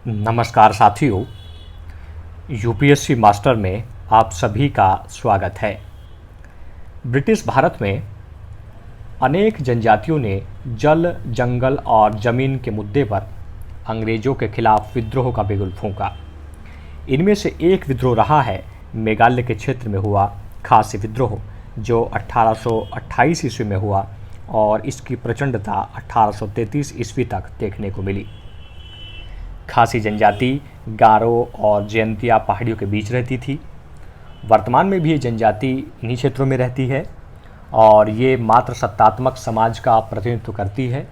नमस्कार साथियों, UPSC master में आप सभी का स्वागत है। ब्रिटिश भारत में अनेक जनजातियों ने जल, जंगल और ज़मीन के मुद्दे पर अंग्रेज़ों के खिलाफ विद्रोह का बिगुल फूंका। इनमें से एक विद्रोह रहा है मेघालय के क्षेत्र में हुआ खासी विद्रोह, जो 1828 ईस्वी में हुआ और इसकी प्रचंडता 1833 ईस्वी तक देखने को मिली। खासी जनजाति गारो और जयंतिया पहाड़ियों के बीच रहती थी। वर्तमान में भी ये जनजाति इन्हीं क्षेत्रों में रहती है और ये मात्र सत्तात्मक समाज का प्रतिनिधित्व करती है।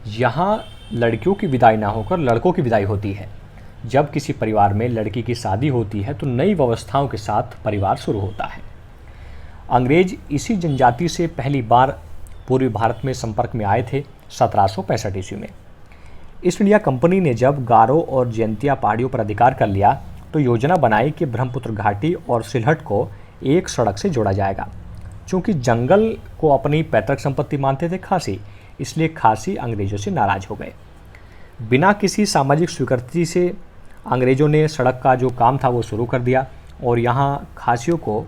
यहाँ लड़कियों की विदाई ना होकर लड़कों की विदाई होती है। जब किसी परिवार में लड़की की शादी होती है तो नई व्यवस्थाओं के साथ परिवार शुरू होता है। अंग्रेज इसी जनजाति से पहली बार पूर्वी भारत में संपर्क में आए थे 1765 ईस्वी में। ईस्ट इंडिया कंपनी ने जब गारो और जयंतिया पहाड़ियों पर अधिकार कर लिया तो योजना बनाई कि ब्रह्मपुत्र घाटी और सिलहट को एक सड़क से जोड़ा जाएगा। चूँकि जंगल को अपनी पैतृक संपत्ति मानते थे खासी, इसलिए खासी अंग्रेजों से नाराज हो गए। बिना किसी सामाजिक स्वीकृति से अंग्रेजों ने सड़क का जो काम था वो शुरू कर दिया और यहाँ खासियों को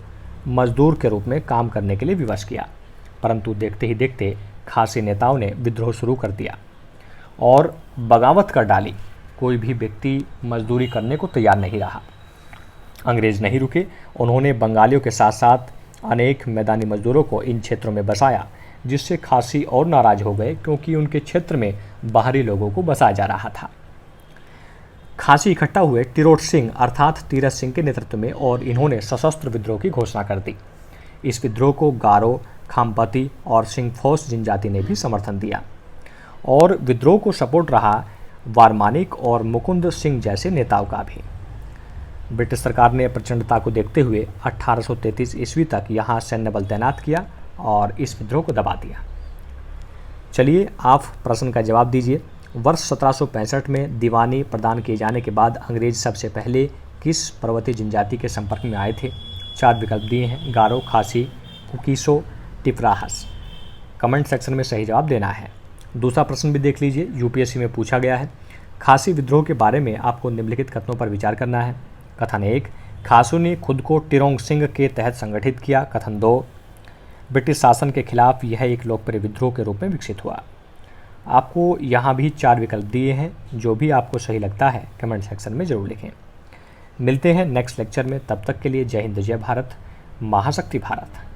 मजदूर के रूप में काम करने के लिए विवश किया। परंतु देखते ही देखते खासी नेताओं ने विद्रोह शुरू कर दिया और बगावत कर डाली। कोई भी व्यक्ति मजदूरी करने को तैयार नहीं रहा। अंग्रेज नहीं रुके, उन्होंने बंगालियों के साथ साथ अनेक मैदानी मजदूरों को इन क्षेत्रों में बसाया, जिससे खासी और नाराज हो गए क्योंकि उनके क्षेत्र में बाहरी लोगों को बसाया जा रहा था। खासी इकट्ठा हुए टिरोट सिंह अर्थात तीरथ सिंह के नेतृत्व में और इन्होंने सशस्त्र विद्रोह की घोषणा कर दी। इस विद्रोह को गारो, खामपति और सिंहफोस जनजाति ने भी समर्थन दिया और विद्रोह को सपोर्ट रहा वारमानिक और मुकुंद सिंह जैसे नेताओं का भी। ब्रिटिश सरकार ने प्रचंडता को देखते हुए 1833 ईस्वी तक यहाँ सैन्य बल तैनात किया और इस विद्रोह को दबा दिया। चलिए आप प्रश्न का जवाब दीजिए। वर्ष 1765 में दीवानी प्रदान किए जाने के बाद अंग्रेज सबसे पहले किस पर्वतीय जनजाति के संपर्क में आए थे? 4 विकल्प दिए हैं, गारो, खासी, कुकीसो, टिपराहस। कमेंट सेक्शन में सही जवाब देना है। दूसरा प्रश्न भी देख लीजिए, यूपीएससी में पूछा गया है। खासी विद्रोह के बारे में आपको निम्नलिखित कथनों पर विचार करना है। कथन 1, खासियों ने खुद को टिरोंग सिंह के तहत संगठित किया। कथन 2, ब्रिटिश शासन के खिलाफ यह एक लोकप्रिय विद्रोह के रूप में विकसित हुआ। आपको यहाँ भी 4 विकल्प दिए हैं, जो भी आपको सही लगता है कमेंट सेक्शन में ज़रूर लिखें। मिलते हैं नेक्स्ट लेक्चर में, तब तक के लिए जय हिंद, जय भारत, महाशक्ति भारत।